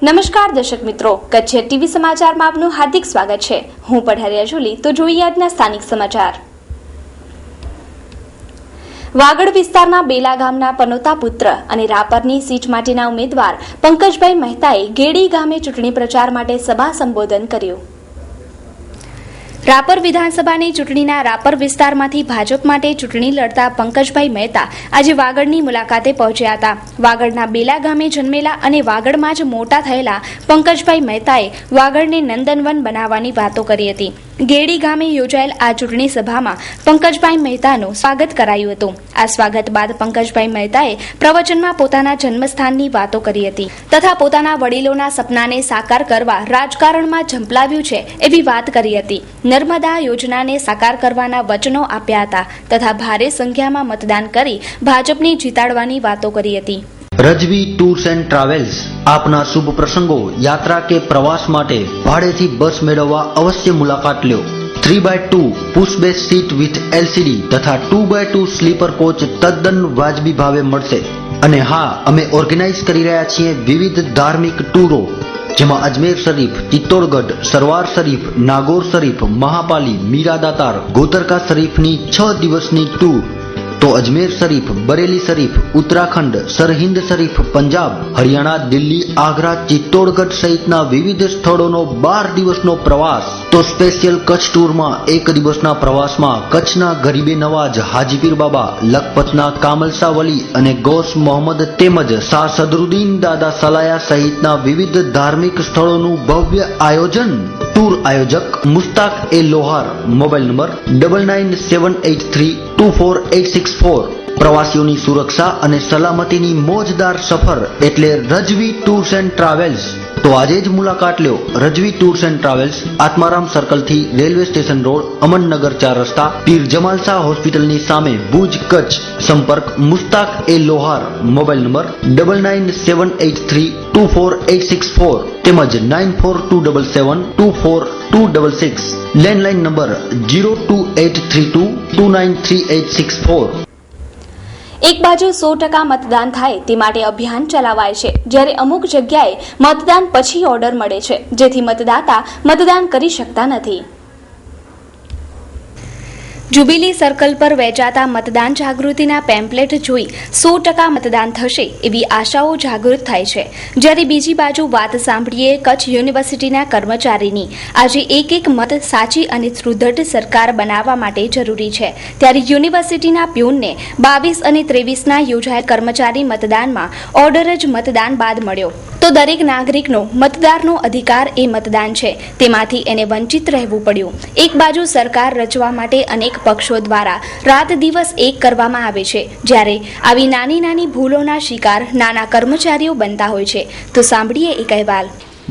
નમસ્કાર દર્શક મિત્રો, કચ્છ ટીવી સમાચારમાં આપનું હાર્દિક સ્વાગત છે। હું પઢારિયા જુલી। તો જોઈએ આજના સ્થાનિક સમાચાર। વાગડ વિસ્તારના બેલા ગામના પનોતા પુત્ર અને રાપરની સીટ માટેના ઉમેદવાર પંકજભાઈ મહેતાએ ગેડી ગામે ચૂંટણી પ્રચાર માટે સભા સંબોધન કર્યું। રાપર વિધાનસભાની ચૂંટણીના રાપર વિસ્તારમાંથી ભાજપ માટે ચૂંટણી લડતા પંકજભાઈ મહેતા આજે વાગડની મુલાકાતે પહોંચ્યા હતા। વાગડના બેલા ગામે જન્મેલા અને વાગડમાં જ મોટા થયેલા પંકજભાઈ મહેતાએ વાગડને નંદનવન બનાવવાની વાતો કરી હતી। ગેડી ગામે યોજાયેલ આ ચૂંટણી સભામાં પંકજભાઈ મહેતાનું સ્વાગત કરાયું હતું। આ સ્વાગત બાદ પંકજભાઈ મહેતાએ પ્રવચનમાં પોતાના જન્મસ્થાનની વાતો કરી હતી તથા પોતાના વડીલોના સપનાને સાકાર કરવા રાજકારણમાં ઝંપલાવ્યું છે એવી વાત કરી હતી। નર્મદા યોજનાને સાકાર કરવાના વચનો આપ્યા હતા તથા ભારે સંખ્યામાં મતદાન કરી ભાજપને જીતાડવાની વાતો કરી હતી। રજવી ટૂર્સ એન્ડ ટ્રાવેલ્સ આપના શુભ પ્રસંગો, યાત્રા કે પ્રવાસ માટે ભાડેથી બસ મેળવવા અવશ્ય મુલાકાત લ્યો। 3x2 push back seat with LCD તથા 2x2 સ્લીપર કોચ તદ્દન વાજબી ભાવે મળશે। અને હા, અમે ઓર્ગેનાઇઝ કરી રહ્યા છીએ વિવિધ ધાર્મિક ટૂરો, જેમાં અજમેર શરીફ, ચિત્તોડગઢ, સરવાર શરીફ, નાગોર શરીફ, મહાપાલી, મીરા દાતાર, ગોતરકા શરીફની 6 દિવસની ટૂર। તો અજમેર શરીફ, બરેલી શરીફ, ઉત્તરાખંડ, સરહિંદ શરીફ, પંજાબ, હરિયાણા, દિલ્હી, આગ્રા, ચિત્તોડગઢ સહિતના વિવિધ સ્થળોનો 12 દિવસનો પ્રવાસ। તો સ્પેશિયલ કચ્છ ટૂરમાં 1 દિવસના પ્રવાસમાં કચ્છના ગરીબે નવાજ, હાજીપીર બાબા, લખપતના કામલસા વલી અને ગૌસ મોહમ્મદ તેમજ શાહ સદરુદ્દીન દાદા સલાયા સહિતના વિવિધ ધાર્મિક સ્થળોનું ભવ્ય આયોજન। ટૂર આયોજક મુસ્તાક એ લોહાર, મોબાઈલ નંબર 9978324864। પ્રવાસીઓની સુરક્ષા અને સલામતીની મોજદાર સફર એટલે રજવી ટૂર્સ એન્ડ ટ્રાવેલ્સ। તો આજે જ મુલાકાત લ્યો Rajvi tours and travels, Atmaram circle થી રેલવે સ્ટેશન રોડ, અમનનગર 4 રસ્તા, પીર જમાલ શાહ હોસ્પિટલની સામે, ભુજ, કચ્છ। સંપર્ક મુસ્તાક એ લોહાર, મોબાઈલ નંબર 9978324864 તેમજ 9427724266, લેન્ડલાઇન નંબર 02832293864। એક બાજુ 100% મતદાન થાય તે માટે અભિયાન ચલાવાય છે, જ્યારે અમુક જગ્યાએ મતદાન પછી ઓર્ડર મળે છે, જેથી મતદાતા મતદાન કરી શકતા નથી। જુબિલી સર્કલ પર વેચાતા મતદાન જાગૃતિના પેમ્પલેટ જોઈ 100% મતદાન થશે એવી આશાઓ જાગૃત થાય છે, જ્યારે બીજી બાજુ વાત સાંભળીએ કચ્છ યુનિવર્સિટીના કર્મચારીની। આજે એક મત સાચી અને સુદૃઢ સરકાર બનાવવા માટે જરૂરી છે, ત્યારે યુનિવર્સિટીના પ્યુનને 22 અને 23ના યોજાયેલ કર્મચારી મતદાનમાં ઓર્ડર જ મતદાન બાદ મળ્યો। તો દરેક નાગરિકનો મતદારનો અધિકાર એ મતદાન છે, તેમાંથી એને વંચિત રહેવું પડ્યું। એક બાજુ સરકાર રચવા માટે અનેક પક્ષો દ્વારા રાત દિવસ એક કરવામાં આવે છે, જ્યારે આવી નાની નાની ભૂલોના શિકાર નાના કર્મચારીઓ બનતા હોય છે। તો સાંભળીએ એક અહેવાલ।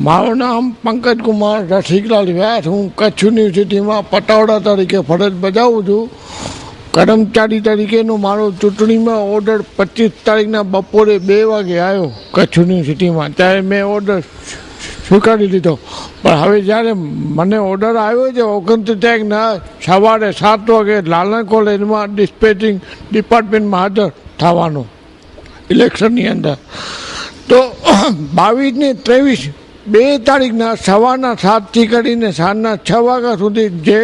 મારું નામ પંકજ કુમાર રસિકલાલ વ્યાસ, હું કચ્છ યુનિવર્સિટીમાં પટાવડા તરીકે ફરજ બજાવું છું। કર્મચારી તરીકેનો મારો ચૂંટણીમાં ઓર્ડર 25 તારીખના બપોરે 2 વાગે આવ્યો કચ્છ યુનિવર્સિટીમાં, ત્યારે મેં ઓર્ડર સ્વીકારી લીધો। પણ હવે જ્યારે મને ઓર્ડર આવ્યો છે 29 તારીખના સવારે 7 વાગે લાલન કોલેજમાં ડિસ્પેચિંગ ડિપાર્ટમેન્ટમાં હાજર થવાનો ઇલેક્શનની અંદર, તો 22 ને 23 2 તારીખના સવારના 7થી કરીને સાંજના 6 વાગ્યા સુધી જે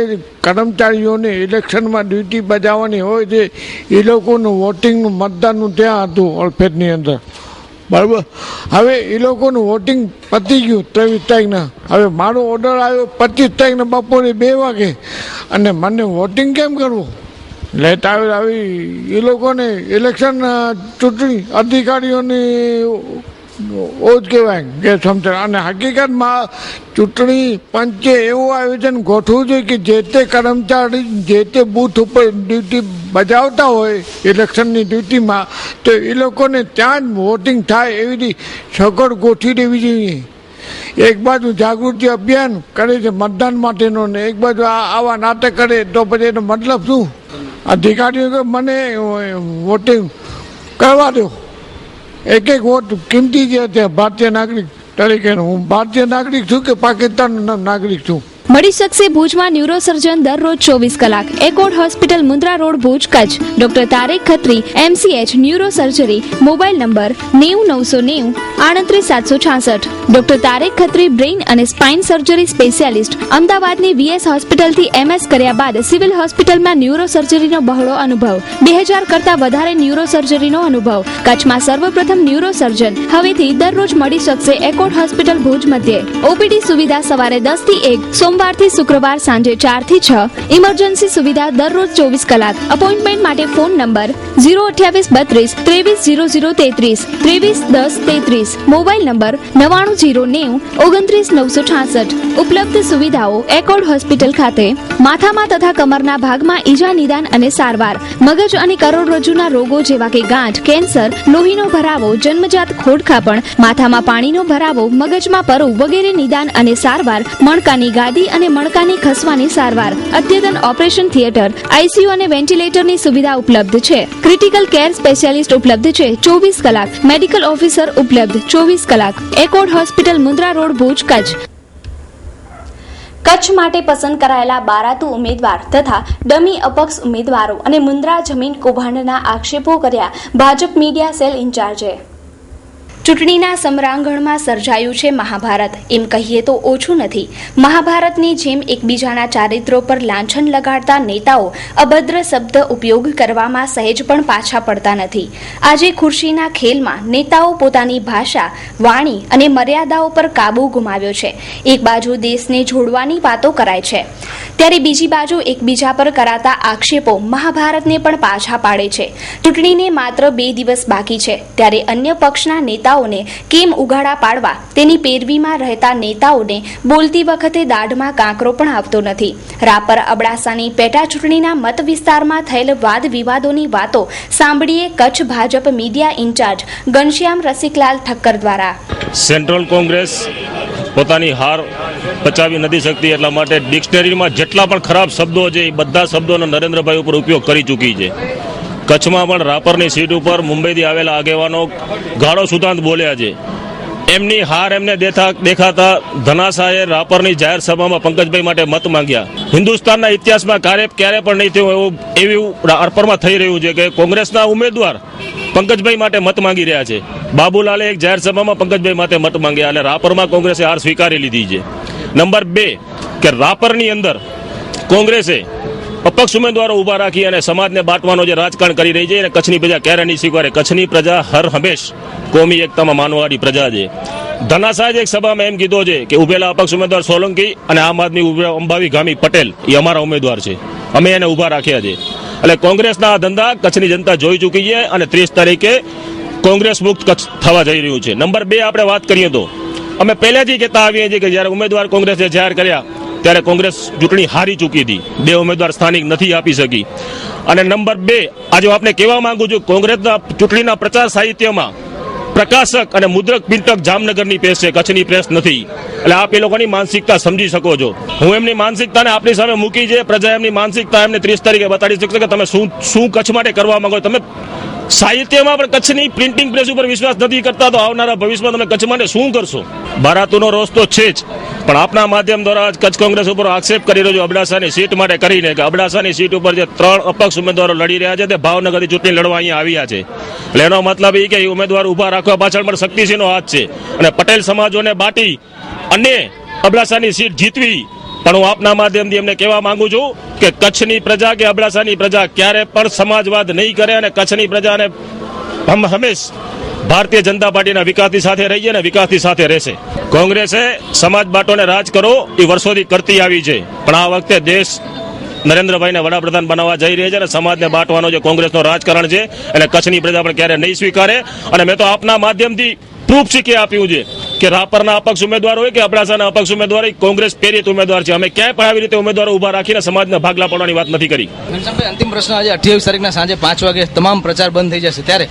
કર્મચારીઓને ઇલેક્શનમાં ડ્યુટી બજાવવાની હોય છે એ લોકોનું વોટિંગનું મતદાનનું ત્યાં હતું ઓલફેટની અંદર, બરાબર। હવે એ લોકોનું વોટિંગ પતી ગયું 23 તારીખના। હવે મારો ઓર્ડર આવ્યો 25 તારીખના બપોરે 2 વાગે, અને મને વોટિંગ કેમ કરવું? લેટ આવી એ લોકોને ઇલેક્શન ચૂંટણી અધિકારીઓની ઓજ કહેવાય કે સમજણ। અને હકીકતમાં ચૂંટણી પંચે એવું આયોજન ગોઠવવું જોઈએ કે જે તે કર્મચારી જે તે બૂથ ઉપર ડ્યુટી બજાવતા હોય ઇલેક્શનની ડ્યુટીમાં, તો એ લોકોને ત્યાં જ વોટિંગ થાય એવી સગવડ ગોઠવી દેવી જોઈએ। એક બાજુ જાગૃતિ અભિયાન કરે છે મતદાન માટેનો, ને એક બાજુ આવા નાટક કરે તો પછી એનો મતલબ શું? અધિકારીઓ મને વોટિંગ કરવા દો, એક વોટ કિંમતી છે ભારતીય નાગરિક તરીકેનો। હું ભારતીય નાગરિક છું કે પાકિસ્તાનનો નાગરિક છું? મળી શકશે ભુજમાં ન્યુરોસર્જન દરરોજ 24 કલાક. Accord hospital Mundra road Bhuj Kutch. Doctor Tarek Khatri MCH neurosurgery. Mobile number 90 990 38 766. Doctor Tarek Khatri brain અને સ્પાઇન સર્જરી સ્પેશિયાલિસ્ટ. અમદાવાદની VS હોસ્પિટલથી MS કર્યા બાદ સિવિલ હોસ્પિટલમાં ન્યુરોસર્જરીનો બહોળો અનુભવ. 2000 કરતા વધારે ન્યુરોસર્જરીનો અનુભવ. કચ્છમાં સર્વપ્રથમ ન્યુરોસર્જન. હવેથી દરરોજ મળી શકશે એકોર્ડ હોસ્પિટલ ભુજ મધ્યે. OPD સુવિધા સવારે 10 થી 1, સોમવારથી શુક્રવાર સાંજે 4 થી 6. ઇમરજન્સી સુવિધા દરરોજ 24 કલાક. અપોઇન્ટમેન્ટ માટે ફોન નંબર 02832 230033 231033. Mobile number 99090 29 966. ઉપલબ્ધ સુવિધાઓ એકોર્ડ હોસ્પિટલ ખાતે. માથામાં તથા કમરના ભાગમાં ઈજા નિદાન અને સારવાર. મગજ અને કરોડરજ્જુના રોગો જેવા કે ગાંઠ, કેન્સર, લોહીનો ભરાવો, જન્મજાત ખોડખાપણ, માથામાં પાણીનો ભરાવો, મગજમાં પરુ વગેરે નિદાન અને સારવાર. મણકાની ગાદી અને મણકાની ખસવાની સારવાર. અદ્યતન ઓપરેશન થિયેટર, ICU અને વેન્ટિલેટરની સુવિધા ઉપલબ્ધ છે. ક્રિટિકલ કેર સ્પેશિયાલિસ્ટ ઉપલબ્ધ છે 24 કલાક. મેડિકલ ઓફિસર ઉપલબ્ધ 24 કલાક. Accord hospital Mundra road Bhuj Kutch. Kutch માટે પસંદ કરાયેલા બારાતુ ઉમેદવાર તથા ડમી અપક્ષ ઉમેદવારો અને મુન્દ્રા જમીન કૌભાંડના આક્ષેપો કર્યા ભાજપ મીડિયા સેલ ઇન્ચાર્જે. ચૂંટણીના સમરાંગણમાં સર્જાયું છે મહાભારત. એમ કહીએ તો ઓછું નથી. મહાભારતની જેમ એકબીજાના ચારિત્રો પર લાંછન લગાડતા નેતાઓ અભદ્ર શબ્દ ઉપયોગ કરવામાં સહેજ પણ પાછા પડતા નથી. આજે ખુરશીના ખેલમાં નેતાઓ પોતાની ભાષા, વાણી અને મર્યાદાઓ પર કાબુ ગુમાવ્યો છે. એક બાજુ દેશને જોડવાની વાતો કરાય છે, ત્યારે બીજી બાજુ એકબીજા પર કરાતા આક્ષેપો મહાભારતને પણ પાછા પાડે છે. ચૂંટણીને માત્ર 2 દિવસ બાકી છે, ત્યારે અન્ય પક્ષના નેતાઓને કેમ ઉઘાડા પાડવા તેની પેરવીમાં રહેતા નેતાઓને બોલતી વખતે દાઢમાં કાંકરો પણ આવતો નથી. રાપર અબડાસાની પેટા ચૂંટણીના મત વિસ્તારમાં થયેલ વાદ વિવાદોની વાતો સાંભળીએ કચ્છ ભાજપ મીડિયા ઇન્ચાર્જ ઘનશ્યામ રસિકલાલ ઠક્કર દ્વારા. સેન્ટ્રલ કોંગ્રેસ પોતાની હાર પચાવી નથી શકતી, એટલા માટે ડિક્શનરીમાં જેટલા પણ ખરાબ શબ્દો છે એ બધા શબ્દોનો નરેન્દ્રભાઈ ઉપર ઉપયોગ કરી ચૂકી છે. કચ્છમાં પણ રાપરની સીટ ઉપર મુંબઈથી આવેલા આગેવાનો ગાળો સુધાંત બોલ્યા છે. એમની હાર એમને દેખાતા ધનાશાએ રાપરની જાહેર સભામાં પંકજભાઈ માટે મત માંગ્યા. હિન્દુસ્તાનના ઇતિહાસમાં ક્યારે પણ નહીં થયું એવું રાપરમાં થઈ રહ્યું છે કે કોંગ્રેસના ઉમેદવાર પંકજભાઈ માટે મત માંગી રહ્યા છે. બાબુલાલે એક જાહેર સભામાં પંકજભાઈ માટે મત માંગ્યા અને રાપરમાં કોંગ્રેસે હાર સ્વીકારી લીધી છે. નંબર 2 કે રાપરની અંદર કોંગ્રેસે અપક્ષ ઉમેદવારો ઉભા રાખી અને સમાજને બાંટવાનો જે રાજકારણ કરી રહી છે અને કચ્છની પ્રજા ક્યારે નહીં સ્વીકારે. કચ્છની પ્રજા હર હંમેશ કોમી એકતામાં માનવાવાળી પ્રજા છે. ધનાશાએ એક સભામાં એમ કીધો છે કે ઉભેલા અપક્ષ ઉમેદવાર સોલંકી અને આમ આદમી અંબાવી ગામી પટેલ એ અમારા ઉમેદવાર છે, અમે એને ઉભા રાખ્યા છે. એટલે કોંગ્રેસના આ ધંધા કચ્છની જનતા જોઈ ચૂકી છે અને 30 તારીખે કોંગ્રેસ મુક્ત કચ્છ થવા જઈ રહ્યું છે. નંબર 2 આપણે વાત કરીએ તો અમે પહેલેથી કહેતા આવીએ છીએ કે જ્યારે ઉમેદવાર કોંગ્રેસે જાહેર કર્યા ત્યારે કોંગ્રેસ ચૂંટણી હારી ચૂકી હતી. 2 ઉમેદવાર સ્થાનિક નથી આપી શકી. અને નંબર 2 આજે હું આપને કહેવા માંગુ છું, કોંગ્રેસના ચૂંટણીના પ્રચાર સાહિત્યમાં પ્રકાશક અને મુદ્રક પિંટક જામનગરની પ્રેસ છે, કચ્છની પ્રેસ નથી. એટલે આપ એ લોકોની માનસિકતા સમજી શકો છો. હું એમની માનસિકતાને આપણી સામે મૂકી છે. પ્રજા એમની માનસિકતા એમને 30 તારીખે બતાડી શકશે કે તમે શું કચ્છ માટે કરવા માંગો. તમે સાહિત્યમાં પણ કચ્છની પ્રિન્ટિંગ પ્રેસ ઉપર વિશ્વાસ નથી કરતા તો આવનારા ભવિષ્યમાં તમે કચ્છ માટે શું કરશો? બારાતુનો રોષ તો છે જ, પણ આપના માધ્યમ દ્વારા કચ્છ કોંગ્રેસ ઉપર આક્ષેપ કરી રહ્યો છું અબડાસાની સીટ માટે કરીને કે અબડાસાની સીટ ઉપર જે 3 અપક્ષ ઉમેદવારો લડી રહ્યા છે તે ભાવનગરથી ચૂંટણી લડવા અહીંયા આવ્યા છે. એટલે એનો મતલબ એ કે એ ઉમેદવાર ઉભા રાખવા પાછળ પણ શક્તિસિંહનો હાથ છે અને પટેલ સમાજોને બાટી અને અબડાસાની સીટ જીતવી. પણ હું આપના માધ્યમથી એમને કહેવા માંગુ છું કે કચ્છની પ્રજા કે અબડાસાની પ્રજા ક્યારે પણ સમાજવાદ નહીં કરે અને કચ્છની પ્રજાને હંમેશ ભારતીય જનતા પાર્ટીના વિકાસની સાથે રહીએ અને વિકાસની સાથે રહેશે. કોંગ્રેસે સમાજ બાટોને રાજ કરો એ વર્ષોથી કરતી આવી છે, પણ આ વખતે દેશ નરેન્દ્રભાઈને વડાપ્રધાન બનાવવા જઈ રહ્યા છે અને સમાજને બાંટવાનો જે કોંગ્રેસનો રાજકારણ છે અને કચ્છની પ્રજા પણ ક્યારે નહીં સ્વીકારે. અને મેં તો આપના માધ્યમથી પ્રૂફ શીખી આપ્યું છે કે રાપરના અપક્ષ ઉમેદવાર હોય કે અબડાસાના અપક્ષ ઉમેદવાર હોય, કોંગ્રેસ પ્રેરિત ઉમેદવાર છે. અમે ક્યાંય પણ આવી રીતે ઉમેદવારો ઉભા રાખીને સમાજને ભાગલા પાડવાની વાત નથી કરી. અંતિમ પ્રશ્ન, આજે 28 તારીખના સાંજે 5 વાગે તમામ પ્રચાર બંધ થઈ જશે, ત્યારે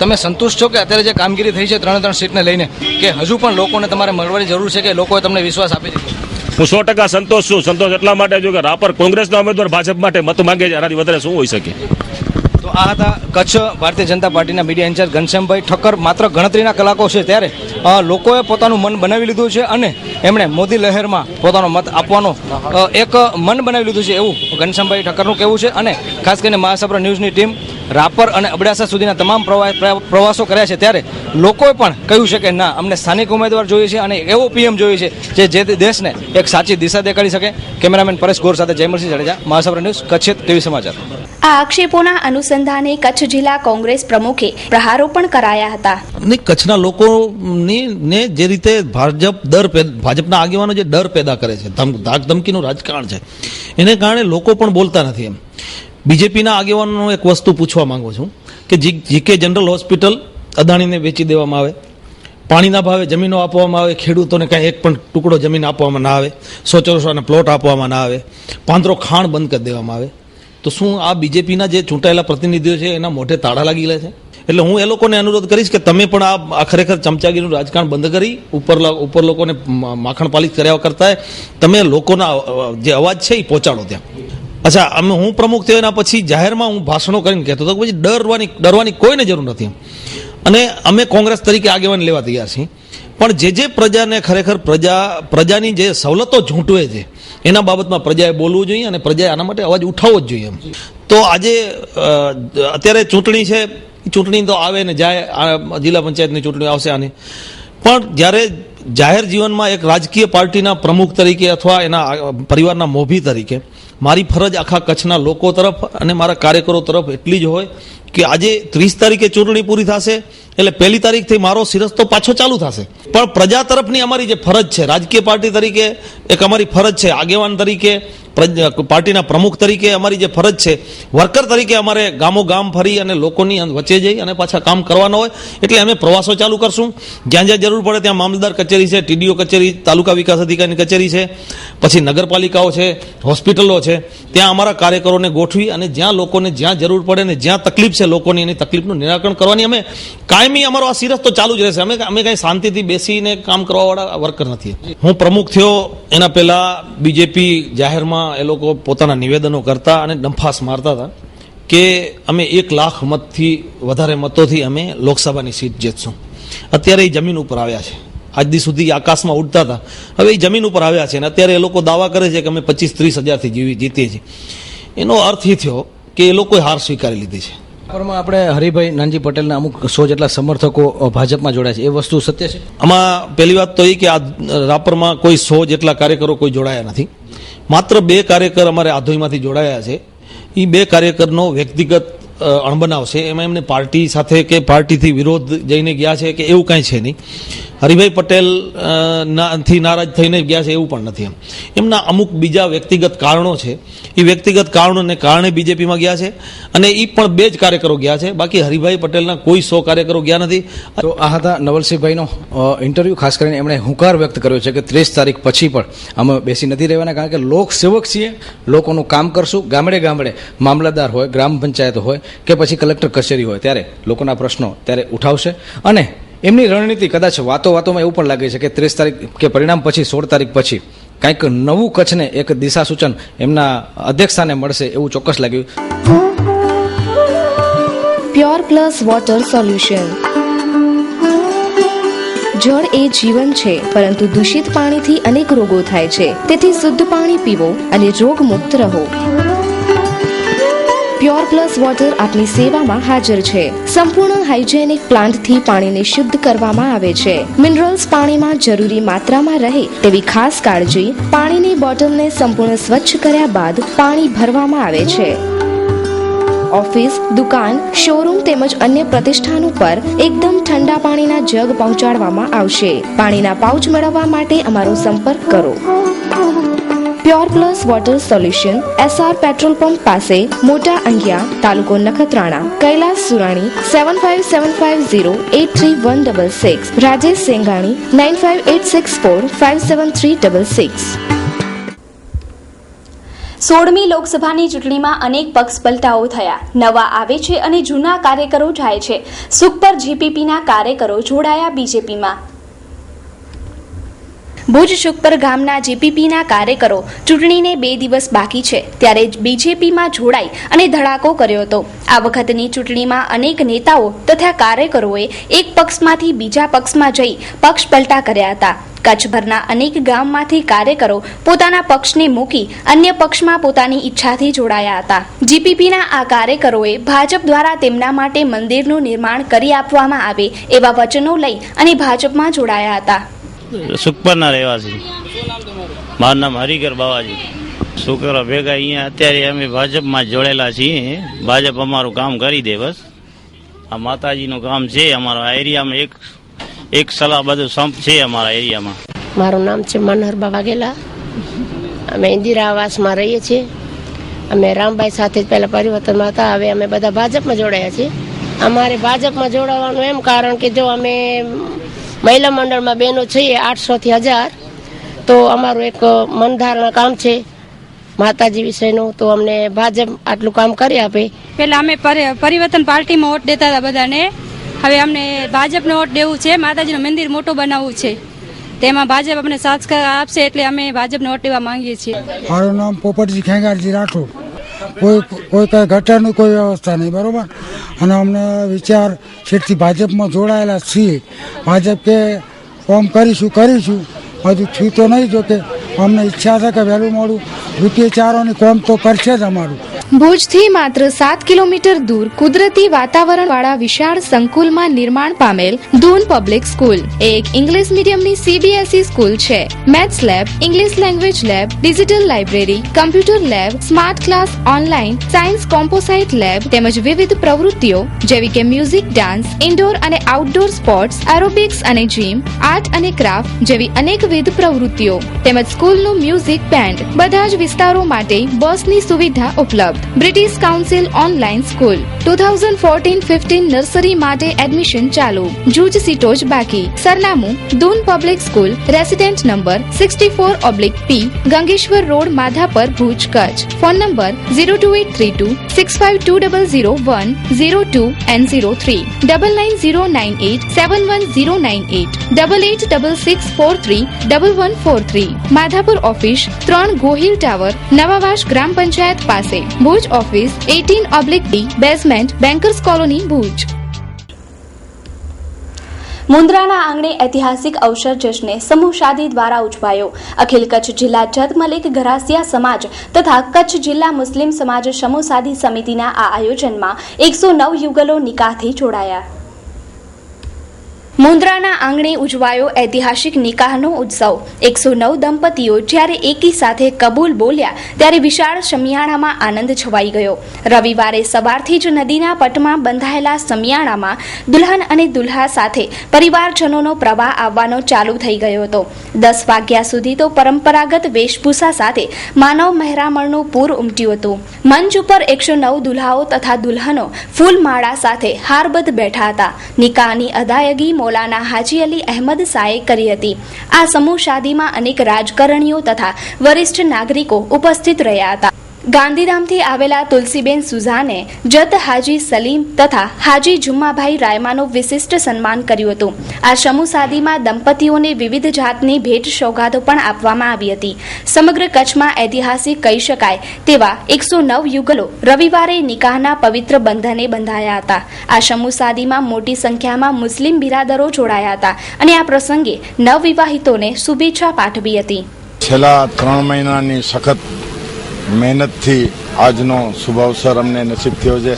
તમે સંતુષ્ટ છો કે અત્યારે જે કામગીરી થઈ છે 3 સીટને લઈને કે હજુ પણ લોકોને તમારે મળવાની જરૂર છે કે લોકોએ તમને વિશ્વાસ આપી દીધો? હું 100% સંતોષ છું. સંતોષ એટલા માટે છું કે રાપર કોંગ્રેસના ઉમેદવાર ભાજપ માટે મત માંગે છે, આનાથી વધારે શું હોઈ શકે? તો આ હતા કચ્છ ભારતીય જનતા પાર્ટીના મીડિયા ઇન્ચાર્જ ઘનશ્યામભાઈ ઠક્કર. માત્ર ગણતરીના કલાકો છે ત્યારે લોકોએ પોતાનું મન બનાવી લીધું છે અને એમણે મોદી લહેરમાં પોતાનો મત આપવાનો એક મન બનાવી લીધું છે એવું ઘનશ્યામભાઈ ઠક્કરનું કહેવું છે. અને ખાસ કરીને મહાસાગર ન્યૂઝની ટીમ રાપર અને અબડાસા સુધીના તમામ પ્રવાસો કર્યા છે ત્યારે લોકોએ પણ કહ્યું છે કે ના, અમને સ્થાનિક ઉમેદવાર જોઈએ છે અને એવો પીએમ જોઈએ છે જે દેશને એક સાચી દિશા દેખાડી શકે. કેમેરામેન પરેશ ગોર સાથે જયમલસિંહ જાડેજા, મહાસાગર ન્યૂઝ, કચ્છ ટીવી સમાચાર. આ આક્ષેપોના અનુસંધાને કચ્છ જિલ્લા કોંગ્રેસ પ્રમુખે પ્રહારો પણ કરાયા હતા. કચ્છના લોકોની ને જે રીતે ભાજપના આગેવાનો જે ડર પેદા કરે છે, ધાક ધમકીનું રાજકારણ છે, એને કારણે લોકો પણ બોલતા નથી. એમ બીજેપીના આગેવાનો એક વસ્તુ પૂછવા માંગુ છું કે જીકે જનરલ હોસ્પિટલ અદાણીને વેચી દેવામાં આવે, પાણીના ભાવે જમીનો આપવામાં આવે, ખેડૂતોને કાંઈ એક પણ ટુકડો જમીન આપવામાં ના આવે, 100 પ્લોટ આપવામાં ના આવે, પાંદરો ખાણ બંધ કરી દેવામાં આવે, તો શું આ બીજેપીના જે ચૂંટાયેલા પ્રતિનિધિઓ છે એના મોઢે તાળા લાગી લે છે? એટલે હું એ લોકોને અનુરોધ કરીશ કે તમે પણ આ ખરેખર ચમચાગીનું રાજકારણ બંધ કરી ઉપર લોકોને માખણ પાલિશ કર્યા કરતા તમે લોકોના જે અવાજ છે એ પહોંચાડો ત્યાં. અચ્છા, હું પ્રમુખ થયો એના પછી જાહેરમાં હું ભાષણો કરીને કહેતો હતો કે પછી ડરવાની કોઈને જરૂર નથી. અને અમે કોંગ્રેસ તરીકે આગેવાની લેવા તૈયાર છીએ, પણ જે પ્રજાને ખરેખર પ્રજાની જે સવલતો ઝૂંટવે છે એના બાબતમાં પ્રજાએ બોલવું જોઈએ અને પ્રજાએ આના માટે અવાજ ઉઠાવવો જ જોઈએ. તો આજે અત્યારે ચૂંટણી છે, ચૂંટણી તો આવે ને જાય, જિલ્લા પંચાયતની ચૂંટણી આવશે આની, પણ જ્યારે જાહેર જીવનમાં એક રાજકીય પાર્ટીના પ્રમુખ તરીકે અથવા એના પરિવારના મોભી તરીકે મારી ફરજ આખા કચ્છના લોકો તરફ અને મારા કાર્યકરો તરફ એટલી જ હોય કે આજે 30 તારીખે ચૂંટણી પૂરી થશે એટલે 1 તારીખથી મારો સિરસ્તો પાછો ચાલુ થશે. પણ પ્રજા તરફની અમારી જે ફરજ છે, રાજકીય પાર્ટી તરીકે એક અમારી ફરજ છે, આગેવાન તરીકે, પાર્ટીના પ્રમુખ તરીકે અમારી જે ફરજ છે, વર્કર તરીકે અમારે ગામો ગામ ફરી અને લોકોની વચ્ચે જઈ અને પાછા કામ કરવાનો હોય. એટલે અમે પ્રવાસો ચાલુ કરશું. જ્યાં જ્યાં જરૂર પડે ત્યાં મામલતદાર કચેરી છે, ટીડીઓ કચેરી, તાલુકા વિકાસ અધિકારીની કચેરી છે, પછી નગરપાલિકાઓ છે, હોસ્પિટલો છે, ત્યાં અમારા કાર્યકરોને ગોઠવી અને જ્યાં લોકોને જ્યાં જરૂર પડે ને જ્યાં તકલીફ છે લોકોની, એની તકલીફનું નિરાકરણ કરવાની અમે કાયમી અમારો આ સિરસ્તો ચાલુ જ રહેશે. અમે કઈ શાંતિથી બેસીને કામ કરવાવાળા વર્કર નથી. હું પ્રમુખ થયો એના પહેલા બીજેપી જાહેરમાં એ લોકો પોતાના નિવેદનો કરતા અને ડંફાસ મારતા હતા કે અમે 1 લાખ મતથી વધારે મતોથી અમે લોકસભાની સીટ જીતશું. અત્યારે એ જમીન ઉપર આવ્યા છે. આજ દી સુધી આકાશમાં ઉડતા હતા, હવે એ જમીન ઉપર આવ્યા છે અને અત્યારે એ લોકો દાવા કરે છે કે અમે 25-30 હજારથી જીતીએ છીએ. એનો અર્થ એ થયો કે એ લોકોએ હાર સ્વીકારી લીધી છે. આપણે હરિભાઈ નાનજી પટેલના અમુક 100 જેટલા સમર્થકો ભાજપમાં જોડાય છે, એ વસ્તુ સત્ય છે? આમાં પહેલી વાત તો એ કે આ રાપરમાં કોઈ 100 જેટલા કાર્યકરો કોઈ જોડાયા નથી. માત્ર 2 કાર્યકર અમારે આધોઈમાંથી જોડાયા છે. એ 2 કાર્યકરનો વ્યક્તિગત અણબનાવ છે. એમાં એમને પાર્ટી સાથે કે પાર્ટીથી વિરોધ જઈને ગયા છે કે એવું કાંઈ છે નહીં. હરિભાઈ પટેલ થી નારાજ થઈને ગયા છે એવું પણ નથી. એમના અમુક બીજા વ્યક્તિગત કારણો છે. એ વ્યક્તિગત કારણોને કારણે બીજેપીમાં ગયા છે અને એ પણ 2 જ કાર્યકરો ગયા છે. બાકી હરિભાઈ પટેલના કોઈ 100 કાર્યકરો ગયા નથી. તો આ હતા નવલસિંહભાઈનો ઇન્ટરવ્યૂ. ખાસ કરીને એમણે હુંકાર વ્યક્ત કર્યો છે કે 30 તારીખ પછી પણ અમે બેસી નથી રહેવાના, કારણ કે લોકસેવક છીએ, લોકોનું કામ કરશું. ગામડે ગામડે મામલતદાર હોય, ગ્રામ પંચાયત હોય કે પછી કલેક્ટર કચેરી હોય, ત્યારે લોકોના પ્રશ્નો ત્યારે ઉઠાવશે. અને એમની રણનીતિ કદાચ વાતોમાં એવું પણ લાગે છે કે 30 તારીખ કે પરિણામ પછી 16 તારીખ પછી કંઈક નવું કચ્છને એક દિશા સૂચન એમના અધ્યક્ષસ્થાને મળશે એવું ચોક્કસ લાગ્યું. Pure plus water solution. જળ એ જીવન છે, પરંતુ દૂષિત પાણીથી અનેક રોગો થાય છે. તેથી શુદ્ધ પાણી પીવો અને રોગ મુક્ત રહો. પ્યોર પ્લસ વોટર આપની સેવામાં હાજર છે. સંપૂર્ણ હાઇજેનિક પ્લાન્ટથી પાણીને શુદ્ધ કરવામાં આવે છે. મિનરલ્સ પાણીમાં જરૂરી માત્રામાં રહે તેવી ખાસ કાળજી. પાણીની બોટલને સંપૂર્ણ સ્વચ્છ કર્યા બાદ પાણી ભરવામાં આવે છે. ઓફિસ, દુકાન, શોરૂમ તેમજ અન્ય પ્રતિષ્ઠાનો પર એકદમ ઠંડા પાણીના જગ પહોંચાડવામાં આવશે. પાણીના પાઉચ મેળવવા માટે અમારો સંપર્ક કરો. Pure plus water solution, SR petrol pump પાસે, મોટા અંગિયા, તાલુકો નખત્રાણા. કૈલાસ સુરાણી 7575083166. રાજેશ સેંગાણી 9586457366. 16મી લોકસભાની ચૂંટણીમાં અનેક પક્ષ પલટાઓ થયા. નવા આવે છે અને જૂના કાર્યકરો જાય છે. સુખપર GPPના કાર્યકરો જોડાયા બીજેપીમાં. ભુજ શુકપર ગામના જીપીપીના કાર્યકરો ચૂંટણીને 2 દિવસ બાકી છે ત્યારે બીજેપીમાં જોડાઈ અને ધડાકો કર્યો હતો. આ વખતની ચૂંટણીમાં અનેક નેતાઓ તથા કાર્યકરોએ એક પક્ષમાંથી બીજા પક્ષમાં જઈ પક્ષ પલટા કર્યા હતા. કચ્છભરના અનેક ગામમાંથી કાર્યકરો પોતાના પક્ષને મૂકી અન્ય પક્ષમાં પોતાની ઈચ્છાથી જોડાયા હતા. જીપીપીના આ કાર્યકરોએ ભાજપ દ્વારા તેમના માટે મંદિરનું નિર્માણ કરી આપવામાં આવે એવા વચનો લઈ અને ભાજપમાં જોડાયા હતા. સુખપરના રહેવાસી, મારું નામ હરિકર બાવાજી. છોકરા ભેગા અહીંયા અત્યારે અમે ભાજપમાં જોડેલા છીએ. ભાજપ અમારું કામ કરી દે બસ. આ માતાજીનું કામ છે અમારા એરિયામાં. એક સલાહ બધું સંપ છે અમારા એરિયામાં. મારું નામ છે મનહરબા વાઘેલા. અમે ઇન્દિરા આવાસમાં રહીએ છીએ. અમે રામભાઈ સાથે જ પહેલા પરિવર્તનમાં હતા, હવે અમે બધા ભાજપમાં જોડાયા છીએ. અમારે ભાજપમાં જોડાવાનું એમ કારણ કે જો અમે મહિલા મંડળમાં બહેનો છીએ 800 થી 1000, તો અમારું એક મનધારણા કામ છે માતાજી વિશેનું, તો અમને ભાજપ આટલું કામ કરી આપે. પહેલા અમે પરિવર્તન પાર્ટીમાં વોટ દેતા હતા બધાને, હવે અમને ભાજપને વોટ દેવું છે. માતાજીનું મંદિર મોટું બનાવવું છે, તેમાં ભાજપ અમને સાથ આપશે એટલે અમે ભાજપને વોટ દેવા માંગીએ છીએ. મારું નામ પોપટજી ખેંગારજી રાઠોડ. કોઈ કઈ ગટરની કોઈ વ્યવસ્થા નહીં, બરોબર. અને અમને વિચાર છેટથી ભાજપમાં જોડાયેલા છીએ. ભાજપ કે કામ કરીશું બધું છું તો નહીં, જો કે અમને ઈચ્છા છે કે વહેલું મોડું રૂપિયા ચારોની કામ તો કરશે જ અમારું. ભુજથી માત્ર 7 કિલોમીટર દૂર કુદરતી વાતાવરણવાળા વિશાળ સંકુલમાં નિર્માણ પામેલ દૂન પબ્લિક સ્કૂલ એક ઇંગ્લિશ મીડિયમની CBSE સ્કૂલ છે. Maths lab, English language lab, digital library, computer lab, smart class, online science composite lab તેમજ વિવિધ પ્રવૃત્તિઓ જેવી કે મ્યુઝિક, ડાન્સ, ઇન્ડોર અને આઉટડોર સ્પોર્ટ્સ, એરોબિક્સ અને જીમ, આર્ટ અને ક્રાફ્ટ જેવી અનેકવિધ પ્રવૃત્તિઓ તેમજ સ્કૂલનું મ્યુઝિક બેન્ડ. બધા જ વિસ્તારો માટે બસની સુવિધા ઉપલબ્ધ. British council online school 2014-15 nursery માટે એડમિશન ચાલુ. જૂજ સીટો જ બાકી. સરનામું Doon public school, resident number 64/P, Gangeshwar road, Madhapar, Bhuj, Kutch. Phone number 02832 652001 02 N03 99098 71098 886643 1143. Madhapar office 3 Gohil tower, Navavas ગ્રામ પંચાયત પાસે. Bhuj office 18/D, basement, bankers colony, Bhuj. મુન્દ્રાના આંગણે ઐતિહાસિક અવસર જશ્ને સમૂહ શાદી દ્વારા ઉજવાયો. અખિલ કચ્છ જિલ્લા જત મલિક ઘરાસિયા સમાજ તથા કચ્છ જિલ્લા મુસ્લિમ સમાજ સમૂહ શાદી સમિતિના આ આયોજનમાં 109 યુગલો નિકાહથી જોડાયા. મુન્દ્રાના આંગણે ઉજવાયો ઐતિહાસિક નિકાહનો ઉત્સવ. 109 દંપતીઓ જ્યારે એકી સાથે કબૂલ બોલ્યા ત્યારે વિશાળ શમિયાણામાં આનંદ છવાઈ ગયો. રવિવારે સવારથી જ નદીના પટમાં બંધાયેલા શમિયાણામાં દુલ્હન અને દુલ્હા સાથે પરિવારજનોનો પ્રવાહ આવવાનો ચાલુ થઈ ગયો હતો. 10 વાગ્યા સુધી તો પરંપરાગત વેશભૂષા સાથે માનવ મહેરામણનું પૂર ઉમટ્યું હતું. મંચ ઉપર 109 દુલ્હાઓ તથા દુલ્હનો ફૂલમાળા સાથે હારબદ્ધ બેઠા હતા. નિકાહની અદાયગી મૌલાના હાજી અલી અહેમદ શાહે કરી હતી. આ સમૂહ શાદીમાં અનેક રાજકારણીઓ તથા વરિષ્ઠ નાગરિકો ઉપસ્થિત રહ્યા હતા. ગાંધીધામથી આવેલા તુલસીબેન સુઝાને જત હાજી સલીમ તથા હાજી જુમ્માભાઈ રાયમાનું વિશિષ્ટ સન્માન કર્યું હતું. આ સમૂહ શાદીમાં દંપતીઓને વિવિધ જાતની ભેટ સોગાદો પણ આપવામાં આવી હતી. સમગ્ર કચ્છમાં ઐતિહાસિક કહી શકાય તેવા 109 યુગલો રવિવારે નિકાહના પવિત્ર બંધને બંધાયા હતા. આ સમૂહ શાદીમાં મોટી સંખ્યામાં મુસ્લિમ બિરાદરો જોડાયા હતા અને આ પ્રસંગે નવવિવાહિતોને શુભેચ્છા પાઠવી હતી. છેલ્લા 3 મહિનાની સખત મહેનતથી આજનો શુભ અવસર અમને નસીબ થયો છે.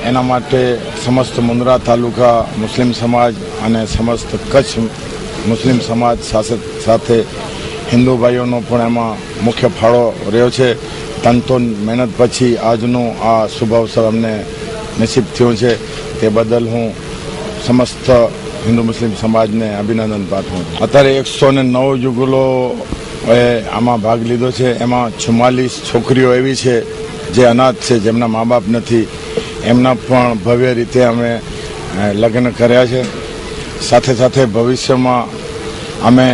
એના માટે સમસ્ત મુન્દ્રા તાલુકા મુસ્લિમ સમાજ અને સમસ્ત કચ્છ મુસ્લિમ સમાજ સાથે હિન્દુ ભાઈઓનો પણ એમાં મુખ્ય ફાળો રહ્યો છે. તનતોડ મહેનત પછી આજનો આ શુભ અવસર અમને નસીબ થયો છે. તે બદલ હું સમસ્ત હિન્દુ મુસ્લિમ સમાજને અભિનંદન પાઠવું. અત્યારે 109 યુગલો આમાં ભાગ લીધો છે. એમાં 44 છોકરીઓ એવી છે જે અનાથ છે, જેમના મા બાપ નથી. એમના પણ ભવ્ય રીતે અમે લગ્ન કર્યા છે. સાથે સાથે ભવિષ્યમાં અમે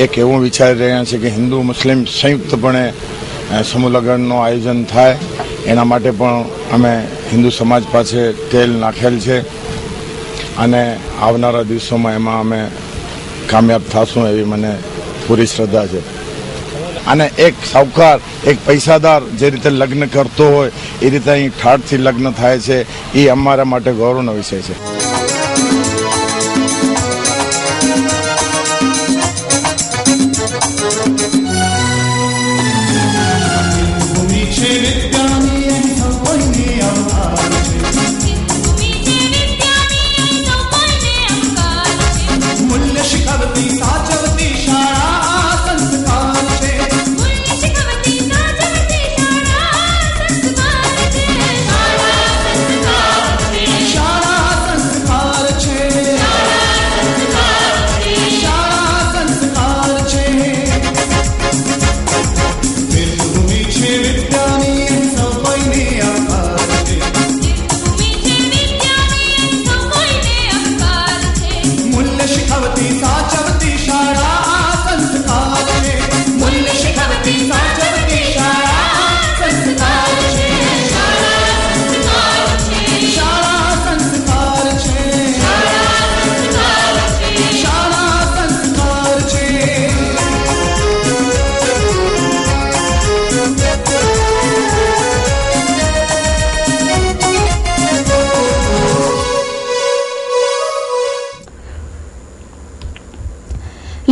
એક એવું વિચારી રહ્યા છીએ કે હિન્દુ મુસ્લિમ સંયુક્તપણે સમૂહ લગ્નનું આયોજન થાય. એના માટે પણ અમે હિન્દુ સમાજ પાસે તેલ નાખેલ છે અને આવનારા દિવસોમાં એમાં અમે કામયાબ થશું એવી મને પૂરી શ્રદ્ધા છે. અને એક સાહુકાર, એક પૈસાદાર જે રીતે લગ્ન કરતો હોય એ રીતે અહીં ઠાઠથી લગ્ન થાય છે, એ અમારા માટે ગૌરવનો વિષય છે.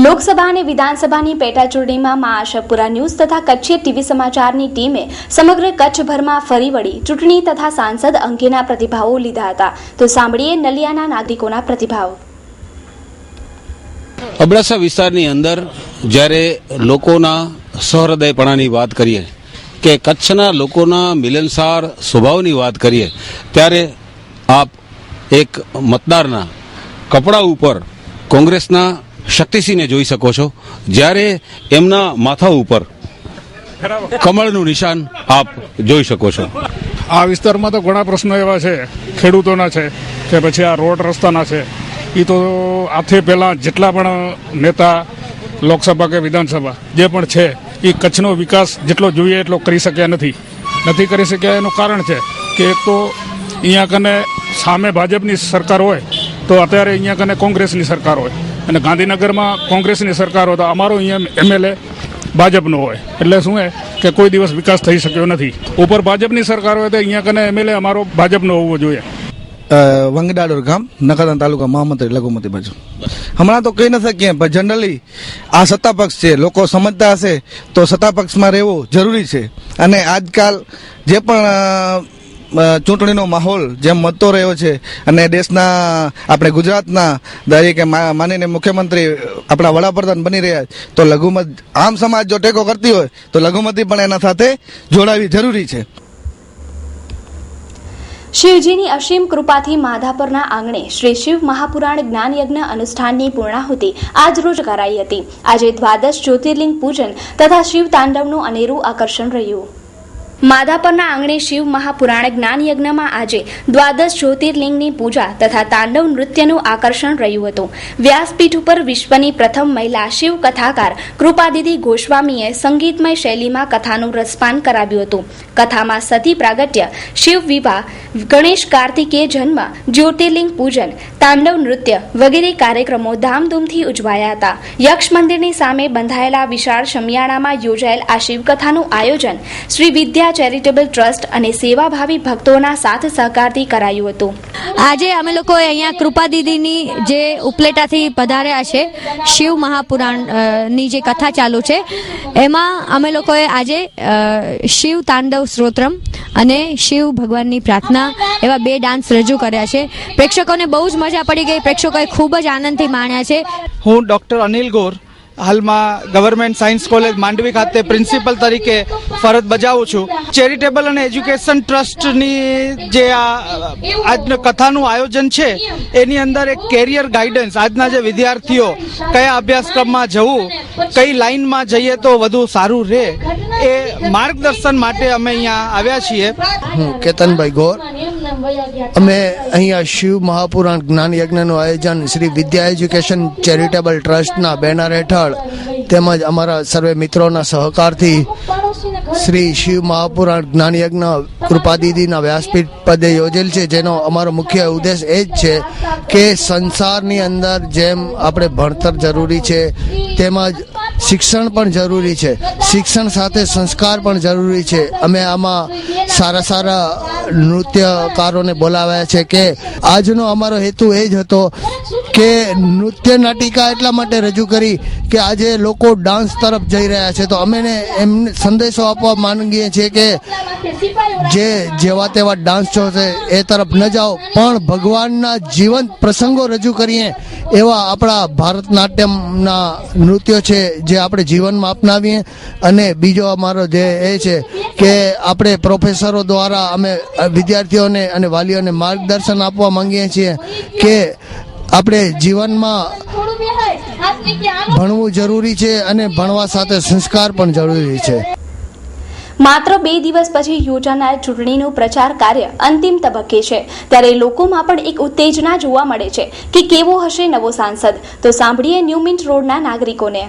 લોકસભા અને વિધાનસભાની પેટા ચૂંટણીમાં મા આશાપુરા ન્યૂઝ તથા કચ્છી ટીવી સમાચારની ટીમે સમગ્ર કચ્છભરમાં ફરી વળી ચૂંટણી તથા સાંસદ અંગેના પ્રતિભાવો લીધા હતા. તો સાંભળીએ નલિયાના નાગરિકોના પ્રતિભાવ. અબડાસા વિસ્તારની અંદર જ્યારે લોકોના સહૃદયપણાની વાત કરીએ કે કચ્છના લોકોના મિલનસાર સ્વભાવની વાત કરીએ ત્યારે આપ એક મતદારના કપડા ઉપર કોંગ્રેસના શક્તિસિંહને જોઈ શકો છો, જ્યારે એમના માથા ઉપર કમળનું નિશાન આપ જોઈ શકો છો. આ વિસ્તારમાં તો ઘણા પ્રશ્નો એવા છે, ખેડૂતોના છે કે પછી આ રોડ રસ્તાના છે. એ તો આથી પહેલાં જેટલા પણ નેતા લોકસભા કે વિધાનસભા જે પણ છે એ કચ્છનો વિકાસ જેટલો જોઈએ એટલો કરી શક્યા નથી કરી શક્યા. એનું કારણ છે કે એક તો અહીંયા કને સામે ભાજપની સરકાર હોય તો અત્યારે અહીંયા કને કોંગ્રેસની સરકાર હોય, અને ગાંધીનગરમાં કોંગ્રેસની સરકાર હોય તો અમારો અહીંયા MLA ભાજપનો હોય. એટલે શું કે કોઈ દિવસ વિકાસ થઈ શક્યો નથી. ઉપર ભાજપની સરકાર હોય તો અહીંયા કને MLA અમારો ભાજપનો હોવો જોઈએ. વંગડાડોર ગામ, નખત્રાણા તાલુકા, મહામંત્રી લઘુમતી બાજુ. હમણાં તો કહી ન શકીએ, પણ જનરલી આ સત્તા પક્ષ છે, લોકો સમજતા હશે તો સત્તા પક્ષમાં રહેવું જરૂરી છે. અને આજકાલ જે પણ ચૂંટણીનો માહોલ જેમ વધતો રહ્યો છે અને દેશના આપણે ગુજરાતના દરેકે માનીને મુખ્યમંત્રી આપણા વડાપ્રધાન બની રહ્યા તો લઘુમત આમ સમાજ જો ટેકો કરતી હોય તો લઘુમતી પણ એના સાથે જોડાવી જરૂરી છે. શિવજીની અસીમ કૃપાથી માધાપરના આંગણે શ્રી શિવ મહાપુરાણ જ્ઞાન યજ્ઞ અનુષ્ઠાનની પૂર્ણાહુતિ આજ રોજ કરાઈ હતી. આજે દ્વાદશ જ્યોતિર્લિંગ પૂજન તથા શિવ તાંડવનું અનેરું આકર્ષણ રહ્યું. માધાપરના આંગણે શિવ મહાપુરાણ જ્ઞાન યજ્ઞમાં આજે દ્વાદશ જ્યોતિર્લિંગની પૂજા તથા તાંડવ નૃત્યનું આકર્ષણ રહ્યું હતું. વ્યાસપીઠ ઉપર વિશ્વની પ્રથમ મહિલા શિવ કથાકાર કૃપાદિદી ગોસ્વામીએ સંગીતમય શૈલીમાં કથાનું રસપાન કરાવ્યું હતું. કથામાં સતી પ્રાગટ્ય, શિવ વિવાહ, ગણેશ કાર્તિકેય જન્મ, જ્યોતિર્લિંગ પૂજન, તાંડવ નૃત્ય વગેરે કાર્યક્રમો ધામધૂમથી ઉજવાયા હતા. યક્ષ મંદિરની સામે બંધાયેલા વિશાળ શમિયાણામાં યોજાયેલ આ શિવકથાનું આયોજન શ્રી વિદ્યા ચેરિટેબલ ટ્રસ્ટ અને સેવાભાવી ભક્તોના સાથ સહકારથી કરાયું હતું. આજે અમે લોકોએ અહીંયા કૃપાદીદીની જે ઉપલેટાથી પધાર્યા છે, શિવ મહાપુરાણની જે કથા ચાલુ છે એમાં અમે લોકોએ આજે શિવ તાંડવ સ્તોત્રમ અને શિવ ભગવાનની પ્રાર્થના એવા 2 ડાન્સ રજૂ કર્યા છે. પ્રેક્ષકોને બહુ જ મજા પડી ગઈ, પ્રેક્ષકોએ ખૂબ જ આનંદથી માણ્યા છે. હું ડૉક્ટર અનિલ ગોર હાલમાં ગવર્મેન્ટ સાયન્સ કોલેજ માંડવી ખાતે પ્રિન્સિપલ તરીકે ફરજ બજાવું છું. ચેરિટેબલ અને એજ્યુકેશન ટ્રસ્ટની જે આજનું કથાનું આયોજન છે એની અંદર એક કેરિયર ગાઈડન્સ, આજના જે વિદ્યાર્થીઓ કયા અભ્યાસક્રમમાં જવું, કઈ લાઈનમાં જઈએ તો વધુ સારું રહે, એ માર્ગદર્શન માટે અમે અહીંયા આવ્યા છીએ. હું કેતનભાઈ ગોર. અમે અહીંયા શિવ મહાપુરાણ જ્ઞાન યજ્ઞનું આયોજન શ્રી વિદ્યા એજ્યુકેશન ચેરિટેબલ ટ્રસ્ટના બેનર હેઠળ તેમજ અમારા સર્વે મિત્રોના સહકારથી શ્રી શિવ મહાપુરાણ જ્ઞાન યજ્ઞ કૃપાદીદીના વ્યાસપીઠ પદે યોજેલ છે, જેનો અમારો મુખ્ય ઉદ્દેશ એ જ છે કે સંસારની અંદર જેમ આપણે ભણતર જરૂરી છે તેમજ શિક્ષણ પણ જરૂરી છે, શિક્ષણ સાથે સંસ્કાર પણ જરૂરી છે. અમે આમાં સારા સારા નૃત્યકારોને બોલાવ્યા છે કે આજનો અમારો હેતુ એ જ હતો કે નૃત્ય નાટિકા એટલા માટે રજૂ કરી કે આજે લોકો ડાન્સ તરફ જઈ રહ્યા છે, તો અમે એમને સંદેશો આપવા માંગીએ છીએ કે જે જેવા તેવા ડાન્સ શો છે એ તરફ ન જાઓ, પણ ભગવાનના જીવંત પ્રસંગો રજૂ કરીએ એવા આપણા ભારતનાટ્યમના નૃત્યો છે જે આપણે જીવનમાં અપનાવીએ. અને બીજો અમારો જે એ છે કે આપણે પ્રોફેસરો દ્વારા અમે વિદ્યાર્થીઓને અને વાલીઓને માર્ગદર્શન આપવા માંગીએ છીએ કે આપણે જીવનમાં ભણવું જરૂરી છે અને ભણવા સાથે સંસ્કાર પણ જરૂરી છે. માત્ર 2 દિવસ પછી યોજાનાર ચૂંટણીનું પ્રચાર કાર્ય અંતિમ તબક્કે છે, ત્યારે લોકોમાં પણ એક ઉત્તેજના જોવા મળે છે કે કેવો હશે નવો સાંસદ. તો સાંભળીએ ન્યૂ મિન્ટ રોડના નાગરિકોને.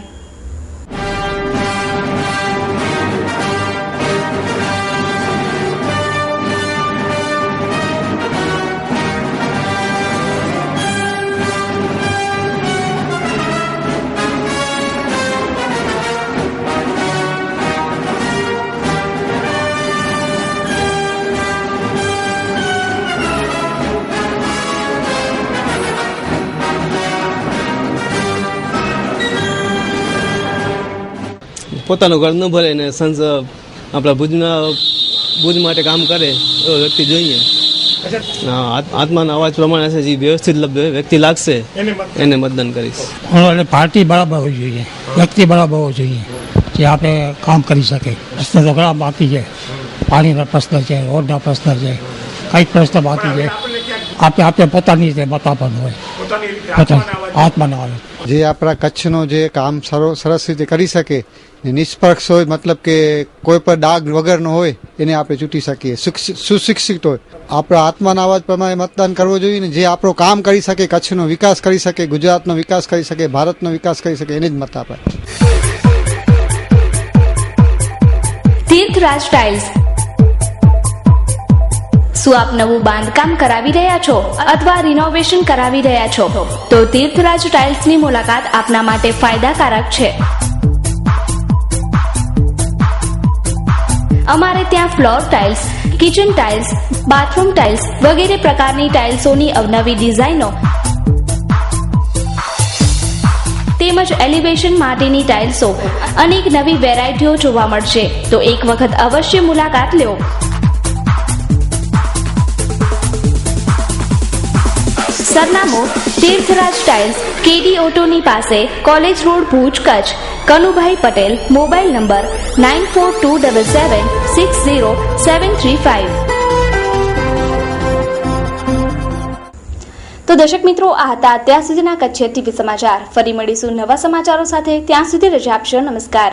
પોતાનું ઘર ન ભરે ને આપણા ભુજ માટે કામ કરે એવો વ્યક્તિ જોઈએ. આત્માના અવાજ પ્રમાણે છે, જે વ્યવસ્થિત વ્યક્તિ લાગશે એને મતદાન કરીશ. પાર્ટી બરાબર હોવી જોઈએ, વ્યક્તિ બરાબર હોવો જોઈએ, જે આપણે કામ કરી શકે. પ્રશ્ન તો ઘણા બાકી છે, પાણીના પ્રશ્ન છે, રોડના પ્રશ્ન છે, કંઈક પ્રશ્ન બાકી છે. આપણે પોતાની રીતે બતાવવાનું હોય, આત્માના આવે. જે આપણા કચ્છનો જે કામ સરસ રીતે કરી શકે, નિષ્પક્ષ હોય, મતલબ કે કોઈ પણ ડાઘ વગરનો હોય, એને આપણે ચૂંટી શકીએ. સુશિક્ષિત હોય, આપણા આત્માના અવાજ પ્રમાણે મતદાન કરવું જોઈએ ને જે આપણો કામ કરી શકે, કચ્છનો વિકાસ કરી શકે, ગુજરાતનો વિકાસ કરી શકે, ભારતનો વિકાસ કરી શકે, એને જ મત અપાય. તીર્થરાજ ટાઇલ્સ. શું આપ નવું બાંધકામ કરાવી રહ્યા છો અથવા રિનોવેશન કરાવી રહ્યા છો? તો તીર્થરાજ ટાઇલ્સની મુલાકાત આપના માટે ફાયદાકારક છે. અમારે ત્યાં floor tiles, kitchen tiles, bathroom tiles વગેરે પ્રકારની ટાઇલ્સોની અવનવી ડિઝાઇનો તેમજ એલિવેશન માટેની ટાઇલ્સો અનેક નવી વેરાયટીઓ જોવા મળશે. તો એક વખત અવશ્ય મુલાકાત લો. સરનામું તીર્થરાજ ટાઇલ્સ, કેડી ઓટોની પાસે, college road, Bhuj, Kutch. Kanubhai Patel. Mobile number 9427760735. તો દર્શક મિત્રો, આ હતા અત્યાર સુધીના કચ્છ ટીવી સમાચાર. ફરી મળીશું નવા સમાચારો સાથે. ત્યાં સુધી રજા આપશો. નમસ્કાર.